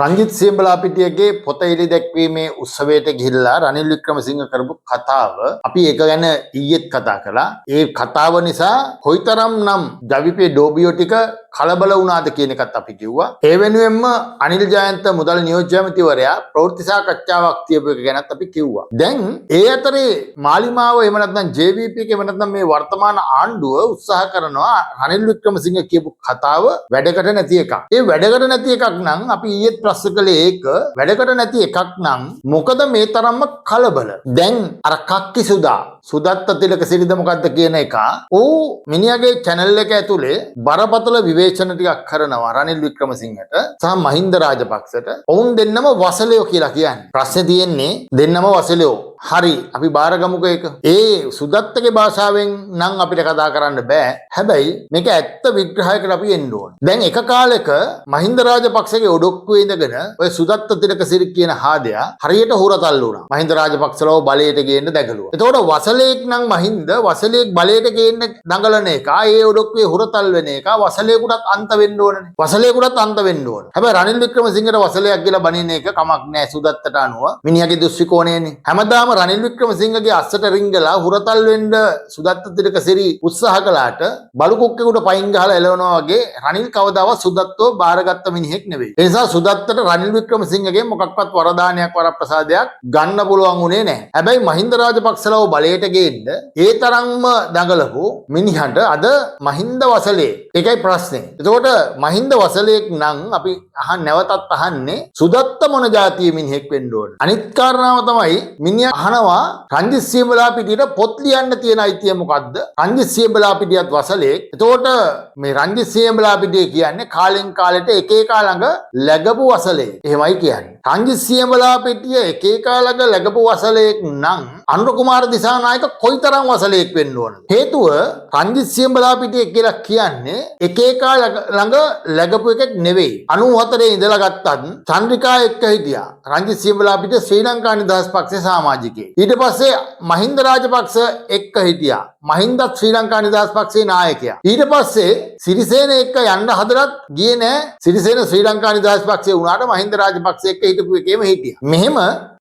රංජිත් සියඹලාපිටියගේ පොත එළි දැක්වීමේ උත්සවයට ගිහිල්ලා රනිල් වික්‍රමසිංහ කරපු කතාව අපි ඒක ගැන ඊයේත් කතා කළා. ඒ කතාව නිසා කොයිතරම්නම් ජවිපේ ඩෝබියෝ ටික කලබල වුණාද කියන එකත් අපි කිව්වා. ඒ වෙනුවෙන්ම අනිල් ජයන්ත මුදල් නියෝජ්‍ය ඇමතිවරයා ප්‍රවෘත්ති සාකච්ඡාවක් තියපු එක ගැනත් අපි කිව්වා. දැන් ඒ අතරේ මාලිමාව එහෙම නැත්නම් JVP එක එහෙම නැත්නම් මේ වර්තමාන ආණ්ඩුව උත්සාහ කරනවා රනිල් වික්‍රමසිංහ කියපු කතාව වැඩකට නැති එකක්. ඒ වැඩකට නැති එකක් නම් අපි ඊයේත් ප්‍රශ්න කළේ ඒක වැඩකට නැති එකක් නම් මොකද මේ තරම්ම කලබල? දැන් අර කක්කි සුදත්ත තිලක සිරිද මොකද්ද කියන එක ඌ මිනිහාගේ channel එක ඇතුලේ බරපතල විවේචන ටිකක් කරනවා රනිල් වික්‍රමසිංහට සහ මහින්ද රාජපක්ෂට. ඔවුන් දෙන්නම වසලයෝ කියලා කියන්නේ. ප්‍රශ්නේ තියෙන්නේ දෙන්නම වසලයෝ. හරි අපි බාරගමුක එක. ඒ සුදත්තගේ භාෂාවෙන් නම් අපිට කතා කරන්න බෑ. හැබැයි මේක ඇත්ත විග්‍රහයකට අපි එන්න ඕන. දැන් එක කාලෙක මහින්ද රාජපක්ෂගේ ඔඩොක්කුවේ ඉඳගෙන ඔය සුදත්ත තිලක සිරි කියන හාදයා හරියට හුරතල් වුණා. මහින්ද රාජපක්ෂලව බලයට ගේන්න දැගලුවා. එතකොට වසලෙක් නම් මහින්ද වසලෙක් බලයට ගේන්න දඟලන එක, ඒ ඔඩොක්කුවේ හුරතල් වෙන එක වසලෙකුටත් අන්ත වෙන්න ඕනනේ. වසලෙකුටත් අන්ත වෙන්න ඕන. හැබැයි රනිල් වික්‍රමසිංහට වසලයක් කියලා බනින්න එක කමක් නෑ සුදත්තට අනුව. මිනිහාගේ දෘෂ්ටිකෝණයනේ. හැමදාම රනිල් වික්‍රමසිංහගේ අස්සට රිංගලා හුරතල් වෙන්න සුදත්ත තිලක සිරි උත්සාහ කළාට බලු කුක්කෙකුට පයින් ගහලා එලවනවා වගේ රනිල් කවදාවත් සුදත්තව බාරගත්ත මිනිහෙක් නෙවෙයි. ඒ නිසා සුදත්තට රනිල් වික්‍රමසිංහගේ මොකක්වත් වරදානයක් වරප්‍රසාදයක් ගන්න පුළුවන් උනේ නැහැ. හැබැයි මහින්ද රාජපක්ෂලව බලයට ගේන්න ඒ තරම්ම දඟලපු මිනිහට අද මහින්ද වසලේ. ඒකයි ප්‍රශ්නේ. එතකොට මහින්ද වසලේක් නම් අපි නැවතත් අහන්නේ සුදත්ත මොන જાතිය මිනිහෙක් වෙන්න ඕන. අනිත් කාරණාව තමයි මිනිහා අහනවා රංජිත් සියඹලාපිටියට පොත් ලියන්න තියෙන අයිතිය මොකද්ද? රංජිත් සියඹලාපිටියත් වසලේක්. එතකොට මේ රංජිත් සියඹලාපිටිය කියන්නේ කාලෙන් කාලෙට එක එක ළඟ läගපු වසලේ. එහෙමයි කියන්නේ. රංජිත් සියඹලාපිටිය එක එක ළඟ läගපු වසලේක් නම් අනුර කුමාර දිසානායක කොයිතරම් වසලේක් වෙන්න ඕනද? හේතුව රංජිත් සියඹලාපිටිය කියලා කියන්නේ එක එක ළඟ läගපු එකක් නෙවෙයි. 94 ඉඳලා ගත්තත් චන්ද්‍රිකා එක්ක හිටියා. රංජිත් සියඹලාපිටිය ශ්‍රී ලංකා නිදහස් පක්ෂයේ සමාජිකයෙක්. ඊට පස්සේ මහින්ද රාජපක්ෂ එක්ක හිටියා. මහින්දත් ශ්‍රී ලංකා නිදහස් පක්ෂයේ නායකයා. ඊට පස්සේ සිරිසේන එක්ක යන්න හදලත් ගියේ නෑ. සිරිසේන ශ්‍රී ලංකා නිදහස් පක්ෂයේ වුණාට මහින්ද රාජපක්ෂ එක්ක හිටපු එකේම හිටියා. මෙහෙම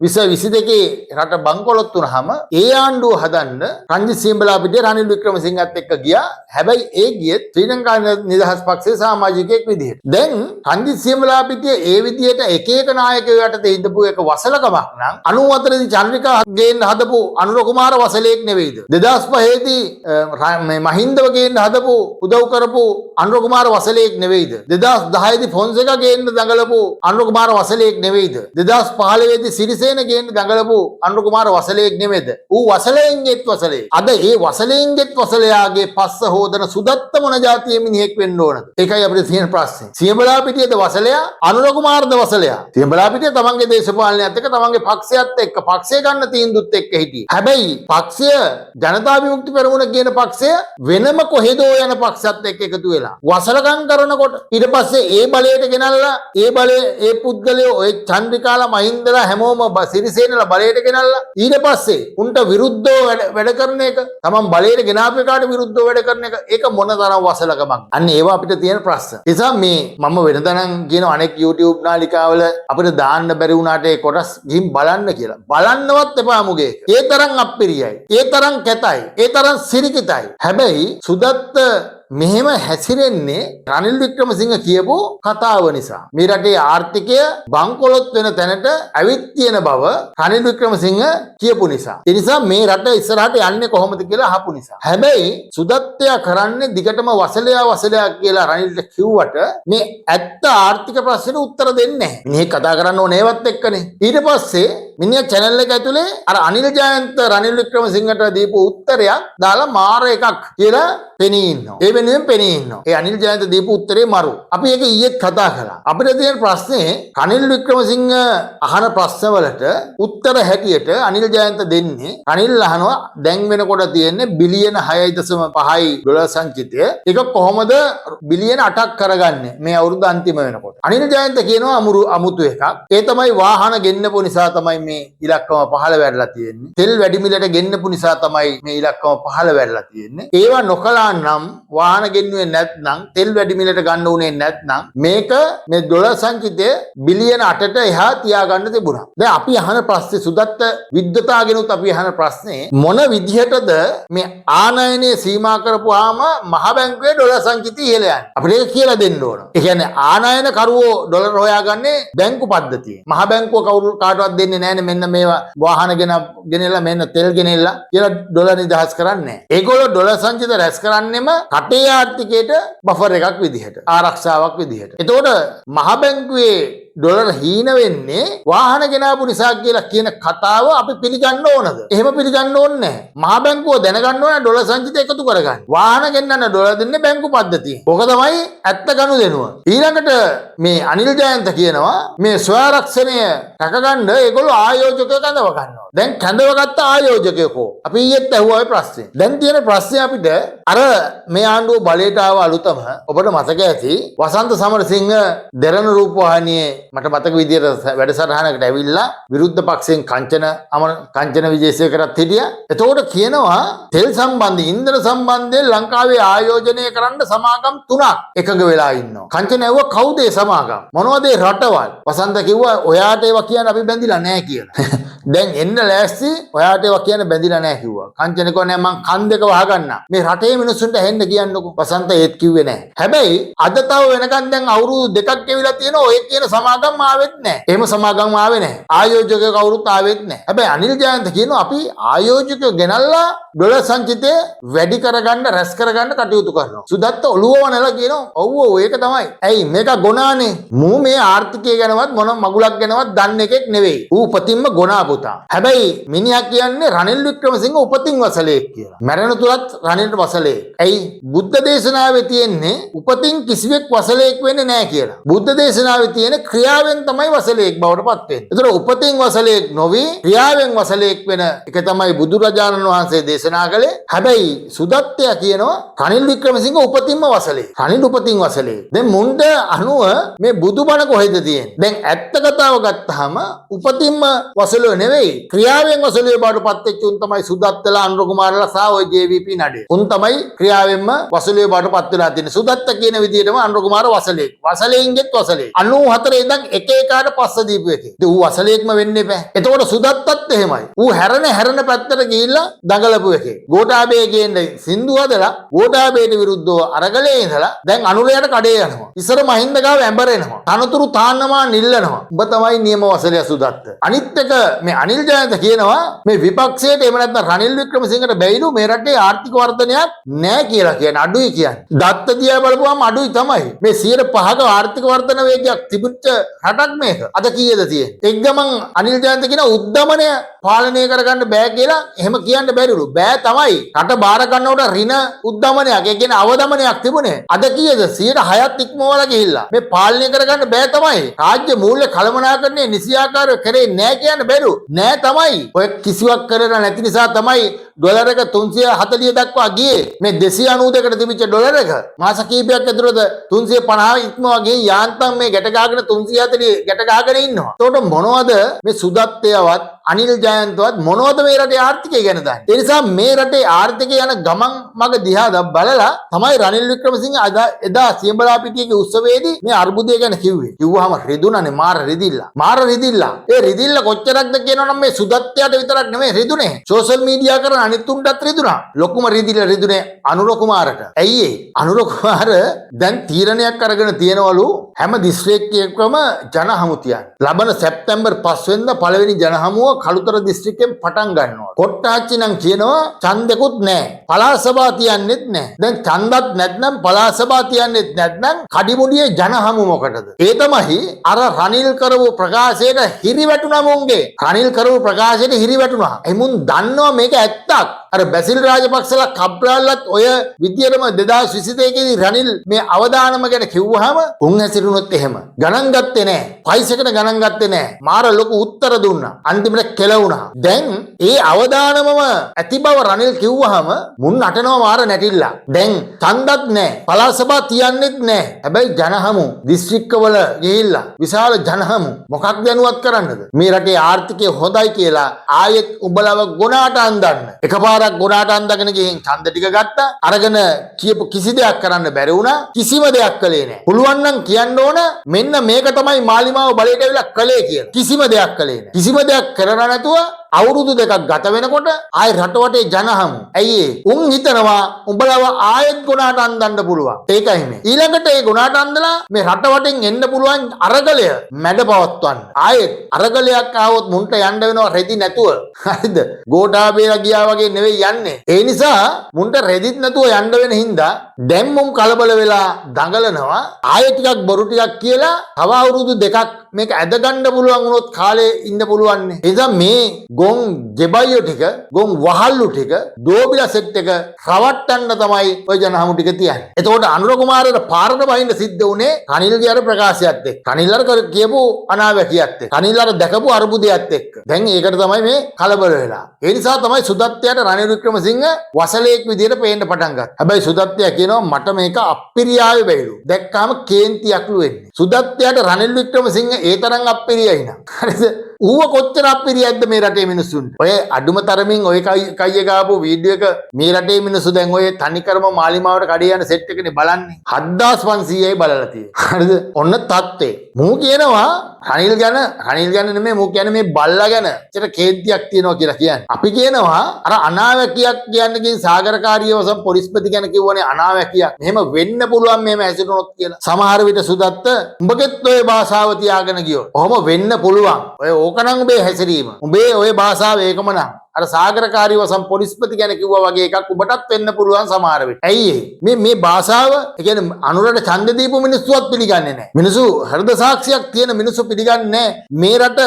22 රට බංකොලොත් වුණාම ඒ ආණ්ඩුව හදන්න රංජිත් සියඹලාපිටිය රනිල් වික්‍රමසිංහත් එක්ක ගියා. හැබැයි ඒ ගියෙත් ශ්‍රී ලංකා නිදහස් පක්ෂයේ සමාජිකයෙක් විදිහට. දැන් රංජිත් සියඹලාපිටිය ඒ විදිහට එක එක නායකයෝ යටතේ ඉඳපු එක වසලකමක් නම් 94 දී චන්ද්‍රිකා ගේන්න හදපු අනුර කුමාර වසලේක් නෙවෙයිද? 2005 දී මේ මහින්දව ගේන්න හදපු උදව් කරපු අනුර කුමාර වසලේක් නෙවෙයිද? 2010 දී ෆොන්සේකා ගේන්න දඟලපු අනුර කුමාර වසලේක් නෙවෙයිද? 2015 දී සිරිසේන ගේන්න දඟලපු අනුර කුමාර වසලේක් නෙවෙයිද? ඌ වසලෙන්ගෙත් වසලේ. අද ඒ වසලෙන්ගෙත් වසලයාගේ පස්ස හොදන සුදත්ත මොන જાතිය මිනිහෙක් වෙන්න ඕනද? ඒකයි අපිට තියෙන ප්‍රශ්නේ. සියඹලාපිටියද වසලයා? අනුර කුමාරද වසලයා? සියඹලාපිටිය තමන්ගේ දේශපාලනයත් එක්ක තමන්ගේ පක්ෂයත් එක්ක පක්ෂය ගන්න තීන්දුවත් එක්ක හිටියේ. හැබැයි පක්ෂය ජනතා විමුක්ති පෙරමුණ කියන පක්ෂය වෙනම කොහෙදෝ යන පක්ෂයත් එක්ක එකතු වෙලා වසලකම් කරනකොට ඊට පස්සේ ඒ බලයට ගෙනල්ලා ඒ බලයේ ඒ පුද්ගලයෝ ඔය චන්ද්‍රිකාලා මහින්දලා හැමෝම සිරිසේනලා බලයට ගෙනල්ලා ඊට පස්සේ උන්ට විරුද්ධව වැඩ කරන එක තමන් බලයට ගෙනාපු එකාට විරුද්ධව වැඩ කරන එක ඒක මොන තරම් වසලකමක්. අන්න ඒවා අපිට තියෙන ප්‍රශ්න. ඒ නිසා මේ මම වෙනදනම් කියන අනෙක් YouTube නාලිකාවල අපිට දාන්න බැරි වුණාට ඒ කොටස් ගිහින් බලන්න කියලා. බලන්නවත් එපා මුගේ. ඒ තරම් අප්පිරියයි. ඒ තරම් කැතයි. ඒ තරම් සිරිකිතයි. හැබැයි සුදත්ත මෙහෙම හැසිරෙන්නේ රනිල් වික්‍රමසිංහ කියපු කතාව නිසා. මේ රටේ ආර්ථිකය බංකොලොත් වෙන තැනට ඇවිත් තියෙන බව රනිල් වික්‍රමසිංහ කියපු නිසා. ඒ නිසා මේ රට ඉස්සරහට යන්නේ කොහොමද කියලා අහපු නිසා. හැබැයි සුදත්තයා කරන්නේ දිගටම වසලයා කියලා රනිල්ට කිව්වට මේ ඇත්ත ආර්ථික ප්‍රශ්නෙට උත්තර දෙන්නේ නැහැ. මිනිහ කතා කරන්න ඕනේ ඒවත් එක්කනේ. ඊට පස්සේ මිනිහා channel එක ඇතුලේ අර අනිල් ජයන්ත රනිල් වික්‍රමසිංහට දීපු උත්තරයක් දාලා මාර එකක් කියලා පෙනී ඉන්නවා. ඒ වෙනුවෙන් පෙනී ඉන්නවා. ඒ අනිල් ජයන්ත දීපු උත්තරේ මරු. අපි ඒක ඊයේත් කතා කළා. අපිට තියෙන ප්‍රශ්නේ රනිල් වික්‍රමසිංහ අහන ප්‍රශ්නවලට උත්තර හැටියට අනිල් ජයන්ත දෙන්නේ රනිල් අහනවා දැන් වෙනකොට තියෙන්නේ බිලියන 6.5යි ඩොලර් සංචිතය. ඒක කොහොමද බිලියන 8ක් කරගන්නේ මේ අවුරුදු අන්තිම වෙනකොට? අනිල් ජයන්ත කියනවා අමුතු එකක්. ඒ තමයි වාහන ගෙන්නපු නිසා තමයි මේ ඉලක්කම පහළ වැටලා තියෙන්නේ. තෙල් වැඩි මිලට ගෙන්නපු නිසා තමයි මේ ඉලක්කම පහළ වැටලා තියෙන්නේ. ඒවා නොකළා නම් වාහන ගෙන්නුවේ නැත්නම් තෙල් වැඩි මිලට ගන්න උනේ නැත්නම් මේක මේ ඩොලර් සංචිතය බිලියන 8ට එහා තියාගන්න තිබුණා. දැන් අපි අහන ප්‍රශ්නේ සුදත්ත විද්වතාගෙනුත් අපි අහන ප්‍රශ්නේ මොන විදිහටද මේ ආනයනයේ සීමා කරපුවාම මහ බැංකුවේ ඩොලර් සංචිතය ඉහළ යන්නේ? අපිට ඒක කියලා දෙන්න ඕන. ඒ කියන්නේ ආනයන කරුවෝ ඩොලර් හොයාගන්නේ බැංකු පද්ධතියේ. මහ බැංකුව කවුරු කාටවත් දෙන්නේ නැහැනේ මෙන්න මේවා වාහන ගෙනලා මෙන්න තෙල් ගෙනilla කියලා ඩොලර් නිදහස් කරන්නේ නැහැ. ඒගොල්ලෝ ඩොලර් සංචිත රැස් කරන්නෙම රටේ ආර්ථිකයට බෆර් එකක් විදිහට ආරක්ෂාවක් විදිහට. එතකොට මහ බැංකුවේ ඩොලර් හීන වෙන්නේ වාහන ගෙනාවු නිසා කියලා කියන කතාව අපි පිළිගන්න ඕනද? එහෙම පිළිගන්න ඕනේ නැහැ. මහ බැංකුව දැනගන්න ඕන ඩොලර් සංචිත එකතු කරගන්න. වාහන ගෙන්නන්න ඩොලර් දෙන්නේ බැංකු පද්ධතියෙන්. ඕක තමයි ඇත්ත ගනුදෙනුව. ඊළඟට මේ අනිල් ජයන්ත කියනවා මේ ස්වයංරක්ෂණය රැකගන්න ඒගොල්ලෝ ආයෝජකයෝ කැඳව ගන්නවා. දැන් කැඳවගත්ත ආයෝජකයෝ අපි ඊයේත් ඇහුවා ඒ ප්‍රශ්නේ. දැන් තියෙන ප්‍රශ්නේ අපිට අර මේ ආණ්ඩුව බලයට ආව අලුතම ඔබට මතක ඇති වසන්ත සමරසිංහ දෙරණ රූපවාහිනියේ මට මතක විදියට වැඩසටහනකට ඇවිල්ලා විරුද්ධ පක්ෂයෙන් කංචන විජේසේකරත් හිටියා. එතකොට කියනවා තෙල් සම්බන්ධ ඉන්ධන සම්බන්ධයෙන් ලංකාවේ ආයෝජනය කරන්න සමාගම් 3ක් එකඟ වෙලා ඉන්නවා. කංචන ඇහුවා කවුද ඒ සමාගම්? මොනවද ඒ රටවල්? වසන්ත කිව්වා ඔයාට ඒවා කියන්න අපි බැඳිලා නැහැ කියලා. දැන් එන්න ලෑස්ති ඔයාට ඒවා කියන්න බැඳිලා නැහැ කිව්වා. කංචන කිව්වා නෑ මං කන් දෙක වහගන්න. මේ රටේ මිනිස්සුන්ට හෙන්න කියන්නකෝ. වසන්ත ඒත් කිව්වේ නැහැ. හැබැයි අද තව වෙනකන් දැන් අවුරුදු 2ක් ගෙවිලා තියෙනවා ඔය කියන සමාගම් ආවෙත් නැහැ. එහෙම සමාගම් ආවේ නැහැ. ආයෝජකයෝ කවුරුත් ආවෙත් නැහැ. හැබැයි අනිල් ජයන්ත කියනවා අපි ආයෝජකයෝ ගෙනල්ලා ඩොලර් සංචිතය වැඩි කරගන්න රැස් කරගන්න කටයුතු කරනවා. සුදත්ත ඔළුවව නැලා කියනවා ඔව් ඔව් ඒක තමයි. ඇයි මේක ගොනානේ. මූ මේ ආර්ථිකය ගැනවත් මොන මගුලක් ගැනවත් දන්න එකෙක් නෙවෙයි. ඌ උපතින්ම ගොනා පුතා. හැබැයි මිනිහා කියන්නේ රනිල් වික්‍රමසිංහ උපතින් වසලෙක් කියලා. මැරෙන තුරත් රනිල්ට වසලෙක්. ඇයි බුද්ධ දේශනාවේ තියෙන්නේ උපතින් කිසිවෙක් වසලෙක් වෙන්නේ නැහැ කියලා. බුද්ධ දේශනාවේ තියෙන ක්‍රියාවෙන් තමයි වසලෙක් බවට පත් වෙන්නේ. ඒතර උපතින් වසලෙක් නොවි ක්‍රියාවෙන් වසලෙක් වෙන එක තමයි බුදුරජාණන් වහන්සේ දේශනා කළේ. හැබැයි සුදත්තය කියනවා රනිල් වික්‍රමසිංහ උපතින්ම වසලෙක්. රනිල් උපතින් වසලෙක්. දැන් මුන්ට අනුව මේ බුදුබණ කොහෙද තියෙන්නේ? දැන් ඇත්ත කතාව ගත්තාම උපතින්ම වසලෝ නෙවෙයි ක්‍රියාවෙන් වසලේ බවට පත් වෙච්ච උන් තමයි සුදත්තලා අනුර කුමාරලා සහ ඔය JVP නඩේ. උන් තමයි ක්‍රියාවෙන්ම වසලේ බවට පත් වෙලා තියෙන්නේ. සුදත්ත කියන විදිහටම අනුර කුමාර වසලෙක්. වසලෙන්ගෙත් වසලෙක්. 94 ඉඳන් එක එකාට පස්ස දීපු එකේ. ඒ ඌ වසලෙක්ම වෙන්නේ බෑ. එතකොට සුදත්තත් එහෙමයි. ඌ හැරෙන පැත්තට ගිහිල්ලා දඟලපු එකේ. ගෝඨාභය කියන්නේ සින්දු හදලා ගෝඨාභයට විරුද්ධව අරගලේ ඉඳලා දැන් අනුරයට කඩේ යනවා. ඉස්සර මහින්ද ගාව ඇඹරෙනවා. තනතුරු තාන්නමා නිල්ලනවා. උඹ තමයි නියම වසලයා සුදත්ත. අනිත් එක මේ අනිල් ජයන්ත කියනවා මේ විපක්ෂයට එහෙම නැත්නම් රනිල් වික්‍රමසිංහට බැයිලු මේ රටේ ආර්ථික වර්ධනයක් නැහැ කියලා කියන්නේ අඩුයි කියන්නේ. දත්ත දිහා බලපුවාම අඩුයි තමයි. මේ 5% ආර්ථික වර්ධන වේගයක් තිබුච්ච රටක් මේක. අද කීයද තියෙන්නේ? එක් ගමන් අනිල් ජයන්ත කියන උද්දමනය පාලනය කරගන්න බෑ කියලා එහෙම කියන්න බැරිලු. බෑ තමයි. රට බාර ගන්නකොට ඍණ උද්දමනයක් ඒ කියන්නේ අවදමනයක් තිබුණේ. අද කීයද? 106ක් ඉක්මවලා ගිහිල්ලා. මේ පාලනය කරගන්න බෑ තමයි. රාජ්‍ය මූල්‍ය කළමනාකරණය නිසියාකාරව කරේ නෑ කියන්න බැරු. නෑ තමයි. ඔය කිසිවක් කරලා නැති නිසා තමයි ඩොලර් එක 340 දක්වා ගියේ. මේ 292කට තිබිච්ච ඩොලර් එක මාස කිහිපයක් ඇතුළත 350 ඉක්මවා ගිහින් යාන්තම් මේ ගැට ගහගෙන 340 ගැට ගහගෙන ඉන්නවා. එතකොට මොනවද මේ සුදත්තයවත් අනිල් ජයන්තවත් මොනවද මේ රටේ ආර්ථිකය ගැන දන්නේ? ඒ නිසා මේ රටේ ආර්ථිකය යන ගමන් මග දිහා බලලා තමයි රනිල් වික්‍රමසිංහ එදා සියඹලාපිටියේ උත්සවයේදී මේ අර්බුදය ගැන කිව්වේ. කිව්වහම රිදුණනේ මාර රිදිල්ලා. මාර රිදිල්ලා. ඒ රිදිල්ල කොච්චරක්ද කියනවනම් මේ සුදත්තයට විතරක් නෙමෙයි රිදුනේ. සෝෂල් මීඩියා කරන අනිත් උන්ටත් රිදුනා. ලොකුම රිදිල්ල රිදුනේ අනුර කුමාරට. ඇයි ඒ? අනුර කුමාර දැන් තීරණයක් අරගෙන තියනවලු හැම දිස්ත්‍රික්කයකම ජනහමු තියන්න. ලබන සැප්තැම්බර් 5 වෙනිදා පළවෙනි ජනහමුව කළුතර දිස්ත්‍රික්කයෙන් පටන් ගන්නවා. කොට්ටාච්චි නම් කියනවා ඡන්දෙකුත් නැහැ. පළාත් සභා තියන්නෙත් නැහැ. දැන් ඡන්දත් නැත්නම් පළාත් සභා තියන්නෙත් නැත්නම් කඩිමුඩියේ ජනහමු මොකටද? ඒ තමයි අර රනිල් කරපු ප්‍රකාශයට හිරිවැටුණා මුන්ගේ. රනිල් කරපු ප්‍රකාශයට හිරිවැටුණා. එමුන් දන්නවා මේක ඇත්තක්. අර බැසිල් රාජපක්ෂලා කබ්‍රාල්ලත් ඔය විදියටම 2022 දී රනිල් මේ අවදානම ගැන කිව්වහම උන් හැසිරුණොත් එහෙම ගණන් ගත්තේ නැහැ. පයිසකට ගණන් ගත්තේ නැහැ. මාර ලොකු උත්තර දුන්නා. අන්තිමට කෙලවුණා. දැන් ඒ අවදානමම ඇති බව රනිල් කිව්වහම මුන් නටනවා මාර නැටිල්ලා. දැන් ඡන්දත් නැහැ. පළාත් සභා තියන්නෙත් නැහැ. හැබැයි ජනහමු දිස්ත්‍රික්කවල ගිහිල්ලා විශාල ජනහමු මොකක් දැනුවත් කරන්නද? මේ රටේ ආර්ථිකය හොඳයි කියලා ආයෙත් උඹලව ගොනාට අන්දන්න. එකපාරක් ගොනාට අන්දගෙන ගිහින් ඡන්ද ටික ගත්තා. අරගෙන කියපු කිසි දෙයක් කරන්න බැරි වුණා. කිසිම දෙයක් කළේ නැහැ. පුළුවන් නම් කියන්න ඕන මෙන්න මේක තමයි මාලිමාව බලයට ඇවිල්ලා කළේ කියලා. කිසිම දෙයක් කළේ නැහැ. කිසිම දෙයක් කරලා නැතුව අවුරුදු දෙකක් ගත වෙනකොට ආයි රටවටේ ජනහමු. ඇයි උන් හිතනවා උඹලව ආයෙත් ගොනාට අන්දන්න පුළුවන්. ඒකයි මේ. ඊළඟට ඒ ගොනාට අන්දලා මේ රටවටෙන් එන්න පුළුවන් අරගලය මැඩ පවත්වන්න. ආයෙත් අරගලයක් ආවොත් මුන්ට යන්න වෙනවා රෙදි නැතුව. හරිද? ගෝඨාභයලා ගියා වගේ නෙවෙයි යන්නේ. ඒ නිසා මුන්ට රෙදිත් නැතුව යන්න වෙන හින්දා දැන් මුන් කලබල වෙලා දඟලනවා. ආයෙ ටිකක් බොරු ටිකක් කියලා තව අවුරුදු දෙකක් මේක ඇදගන්න පුළුවන් වුණොත් කාලේ ඉන්න පුළුවන් නේ. ඒ නිසා මේ ගොන් ජෙබයියෝ ටික ගොන් වහල්ලු ටික දෝබිලා සෙට් එක රවට්ටන්න තමයි ඔය ජනහමු ටික තියන්නේ. එතකොට අනුර කුමාරට පාරට බහින්න සිද්ධ වුණේ රනිල්ගේ අර ප්‍රකාශයත් එක්ක. රනිල් අර කියපු අනාවැකියත් එක්ක. රනිල් අර දැකපු අරුබුදයත් එක්ක. දැන් ඒකට තමයි මේ කලබල වෙලා. ඒ නිසා තමයි සුදත්තයාට රනිල් වික්‍රමසිංහ වසලේක් විදියට පේන්න පටන් ගත්තා. හැබැයි සුදත්තයා කියනවා මට මේක අප්පිරියාවේ බැයිලු. දැක්කාම කේන්තියක්ලු වෙන්නේ. සුදත්තයාට රනිල් වික්‍රමසිංහ ඒ තරම් අප්පිරියයි නා. හරිද? ඌව කොච්චර අප්පිරියක්ද මේ රටේ මිනිස්සුන්ට. ඔය අඩුම තරමින් ඔය කයිය ගාපු වීඩියෝ එක මේ රටේ මිනිස්සු දැන් ඔය තනිකරම මාලිමාවට කඩේ යන සෙට් එකනේ බලන්නේ. 7500යි බලලා තියෙන්නේ. හරිද? ඔන්න තත්ත්වේ. මූ කියනවා රනිල් ගැන නෙමෙයි මූ කියන්නේ මේ බල්ලා ගැන චර කේන්තියක් තියෙනවා කියලා කියන්නේ. අපි කියනවා අර අනාවැකියක් කියන්නේ කින් සාගරකාරීව සම් පොලිස්පති ගැන කිව්වනේ අනාවැකියක්. මෙහෙම වෙන්න පුළුවන් මෙහෙම ඇසිරුණොත් කියලා. සමහර විට සුදත්ත උඹගෙත් ඔය භාෂාව තියාගෙන ගියොත්. ඔහොම වෙන්න පුළුවන්. ඔය ඕකනම් උඹේ හැසිරීම. උඹේ ඔය භාෂාව ඒකම නම්. අර සාගරකාරීව සම් පොලිස්පති ගැන කිව්වා වගේ එකක් උඹටත් වෙන්න පුළුවන් සමහර විට. ඇයි මේ භාෂාව ඒ කියන්නේ අනුරට ඡන්ද දීපු මිනිස්සුවත් පිළිගන්නේ නැහැ. මිනිස්සු හෘද සාක්ෂියක් තියෙන මිනිස්සු පිළිගන්නේ නැහැ. මේ රට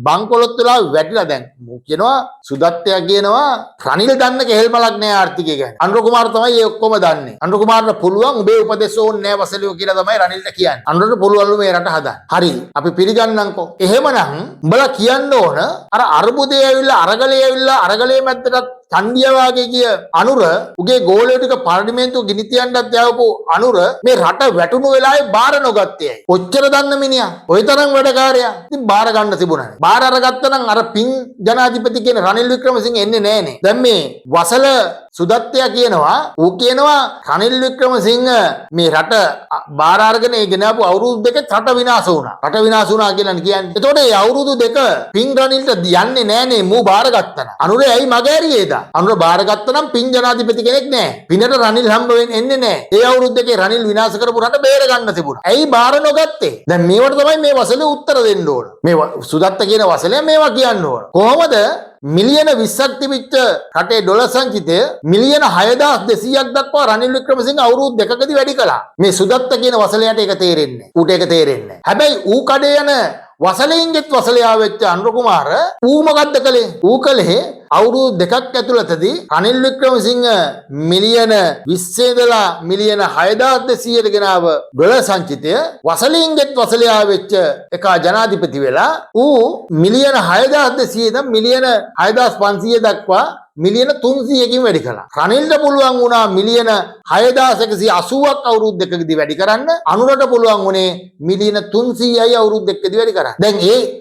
බංකොලොත් වෙලා වැටිලා දැන්. මු කියනවා සුදත්තයා කියනවා රනිල් දන්න කෙහෙල්මලක් නැහැ ආර්ථිකය ගැන. අනුර කුමාර තමයි ඒ ඔක්කොම දන්නේ. අනුර කුමාරට පුළුවන් උඹේ උපදෙස් ඕනේ නැහැ වසලියෝ කියලා තමයි රනිල්ට කියන්නේ. අනුරට පුළුවන්ලු මේ රට හදන්න. හරි. අපි පිළිගන්නම්කෝ. එහෙමනම් උඹලා කියන්න ඕන අර අරුබුදේ ඇවිල්ලා අරගලේ ඇවිල්ලා අරගලේ මැද්දට ඡන්දිය වාගේ කිය අනුර උගේ ගෝලය ටික පාර්ලිමේන්තුව ගිනි තියන්නත් යවපු අනුර මේ රට වැටුණු වෙලාවේ බාර නොගත්තේ ඇයි? ඔච්චර දන්න මිනිහා. ඔය තරම් වැඩකාරයා. ඉතින් බාර ගන්න තිබුණානේ. බාර අරගත්තා නම් අර පින් ජනාධිපති කියන රනිල් වික්‍රමසිංහ එන්නේ නැහනේ. දැන් මේ වසල සුදත්තයා කියනවා ඌ කියනවා රනිල් වික්‍රමසිංහ මේ රට බාර අරගෙන ඒ ගෙනාවු අවුරුදු දෙක රට විනාශ වුණා. රට විනාශ වුණා කියලා කියන්නේ. එතකොට මේ අවුරුදු දෙක පින් රනිල්ට යන්නේ නැහනේ මූ බාර ගත්තා. අනුරේ ඇයි මගහැරියේද? අනුර බාරගත්ත නම් පින් ජනාධිපති කෙනෙක් නෑ. පිනට රනිල් හම්බ වෙන්නේ එන්නේ නෑ. ඒ අවුරුදු දෙකේ රනිල් විනාශ කරපු රට බේර ගන්න තිබුණා. ඇයි බාර නොගත්තේ? දැන් මේවට තමයි මේ වසලේ උත්තර දෙන්න ඕන. මේ සුදත්ත කියන වසලේ මේවා කියන්න ඕන. කොහොමද මිලියන 20ක් තිබිච්ච රටේ ඩොලර් සංචිතය මිලියන 6200ක් දක්වා රනිල් වික්‍රමසිංහ අවුරුදු දෙකකදී වැඩි කළා. මේ සුදත්ත කියන වසලයට ඒක තේරෙන්නේ නැහැ. ඌට ඒක තේරෙන්නේ නැහැ. හැබැයි ඌ කඩේ යන වසලෙන්ගෙත් වසලයා වෙච්ච අනුර කුමාර ඌ මොකද්ද කළේ? ඌ කළේ අවුරුදු දෙකක් ඇතුළතදී රනිල් වික්‍රමසිංහ මිලියන 20 ඉඳලා මිලියන 6200ට ගෙනාව ඩොලර් සංචිතය වසලෙන්ගෙත් වසලයා වෙච්ච එක ජනාධිපති වෙලා ඌ මිලියන 6200 ඉඳන් මිලියන 6500 දක්වා මිලියන 300කින් වැඩි කළා. රනිල්ට පුළුවන් වුණා මිලියන 6180ක් අවුරුදු දෙකකදී වැඩි කරන්න. අනුරට පුළුවන් වුණේ මිලියන 300යි අවුරුදු දෙකකදී වැඩි කරන්න. දැන්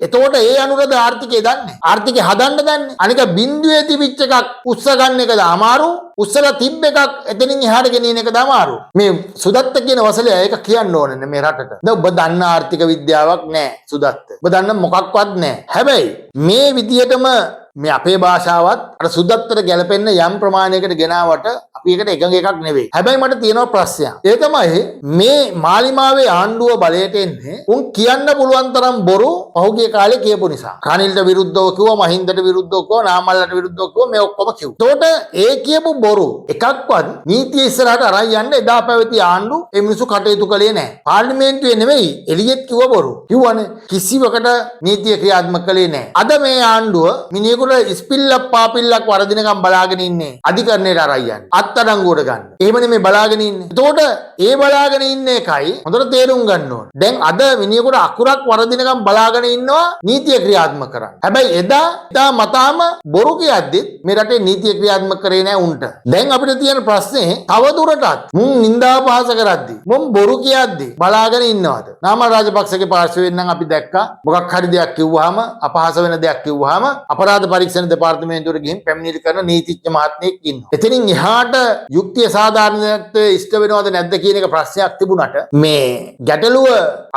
එතකොට අනුරද ආර්ථිකය දන්නේ. ආර්ථිකය හදන්න දන්නේ. අනික බින්දුවේ තිබිච්ච එකක් උස්ස ගන්න එකද අමාරු. උස්සලා තිබ්බ එකක් එතනින් එහාට ගෙනියන එකද අමාරු. මේ සුදත්ත කියන වසලයා ඒක කියන්න ඕනේ මේ රටට. දැන් ඔබ දන්න ආර්ථික විද්‍යාවක් නැහැ සුදත්ත. ඔබ දන්න මොකක්වත් නැහැ. හැබැයි මේ විදියටම මේ අපේ භාෂාවත් අර සුදත්තට ගැලපෙන්න යම් ප්‍රමාණයකට ගෙනාවට අපි එකට එකඟ එකක් නෙවෙයි. හැබැයි මට තියෙනවා ප්‍රශ්නයක්. ඒ තමයි මේ මාලිමාවේ ආණ්ඩුව බලයට එන්නේ උන් කියන්න පුළුවන් තරම් බොරු පහුගිය කාලේ කියපු නිසා. රනිල්ට විරුද්ධව කිව්වා, මහින්දට විරුද්ධව කිව්වා, නාමල්ලට විරුද්ධව කිව්වා, මේ ඔක්කොම කිව්වා. ඒකට ඒ කියපු බොරු එකක්වත් නීතිය ඉස්සරහට අරන් යන්න එදා පැවති ආණ්ඩු ඒ මිනිස්සු කටයුතු කළේ නැහැ. පාර්ලිමේන්තුවේ නෙවෙයි එළියෙත් කිව්ව බොරු. කිව්වනේ කිසිවකට නීතිය ක්‍රියාත්මක කළේ නැහැ. අද මේ ආණ්ඩුව මිනිහෙකුට ඉස්පිල්ලක් පාපිල්ලක් වරදිනකම් බලාගෙන ඉන්නේ. අධිකරණයට අරන් යන්නේ. අත්අඩංගුවට ගන්න. එහෙමනේ මේ බලාගෙන ඉන්නේ. එතකොට ඒ බලාගෙන ඉන්න එකයි හොඳට තේරුම් ගන්න ඕන. දැන් අද මිනිහෙකුට අකුරක් වරදිනකම් බලාගෙන ඉන්නවා නීතිය ක්‍රියාත්මක කරන්න. හැබැයි එදා මතාම බොරු කියද්දිත් මේ රටේ නීතිය ක්‍රියාත්මක කරේ නැහැ උන්ට. දැන් අපිට තියෙන ප්‍රශ්නේ තව දුරටත් මුන් නින්දා පහස කරද්දි මුන් බොරු කියද්දි බලාගෙන ඉන්නවද? නාමල් රාජපක්ෂගේ පාර්ශවයෙන් නම් අපි දැක්කා මොකක් හරි දෙයක් කිව්වහම අපහාස වෙන දෙයක් කිව්වහම අපරාධ පරීක්ෂණ දෙපාර්තමේන්තුවට ගිහින් පැමිණිලි කරන නීතිඥ මහත්මයෙක් ඉන්නවා. එතනින් එහාට යුක්තිය සාධාරණත්වයේ ඉෂ්ට වෙනවද නැද්ද කියන එක ප්‍රශ්නයක් තිබුණාට මේ ගැටලුව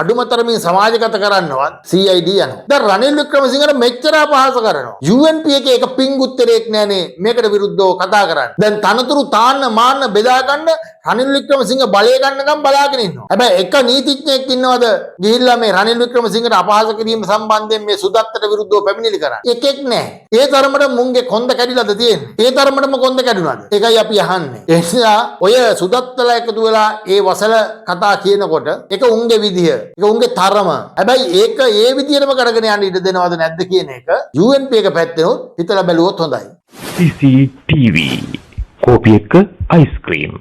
අඩුමතරමින් සමාජගත කරන්නවත් CID යනවා. දැන් රනිල් වික්‍රමසිංහට මෙච්චර අපහාස කරනවා. UNP එකේ එක පිංගුත්තරයක් නෑනේ මේකට විරුද්ධව කතා කරන්නේ. දැන් තනතුරු තාන්න මාන්න බෙදා ගන්න රනිල් වික්‍රමසිංහ බලය ගන්නකම් බලාගෙන ඉන්නවා. හැබැයි එක නීතිඥයෙක් ඉන්නවද ගිහිල්ලා මේ රනිල් වික්‍රමසිංහට අපහාස කිරීම සම්බන්ධයෙන් මේ සුදත්තට විරුද්ධව පැමිණිලි කරන්නේ? එකෙක් නෑ. ඒ තරමට මුන්ගේ කොන්ද කැඩිලාද තියෙන්නේ? ඒ තරමටම කොන්ද කැඩුනාද? ඒකයි අපි අහන්නේ. ඒ නිසා ඔය සුදත්තලා එකතු වෙලා ඒ වසල කතා කියනකොට ඒක උන්ගේ විදිය. ඒක උන්ගේ තරම. හැබැයි ඒක ඒ විදියටම කරගෙන යන්න ඉඩ දෙනවද නැද්ද කියන එක UNP එක පැත්තෙනුත් හිතලා බැලුවොත් හොඳයි. CCTV කෝපි එක්ක අයිස්ක්‍රීම්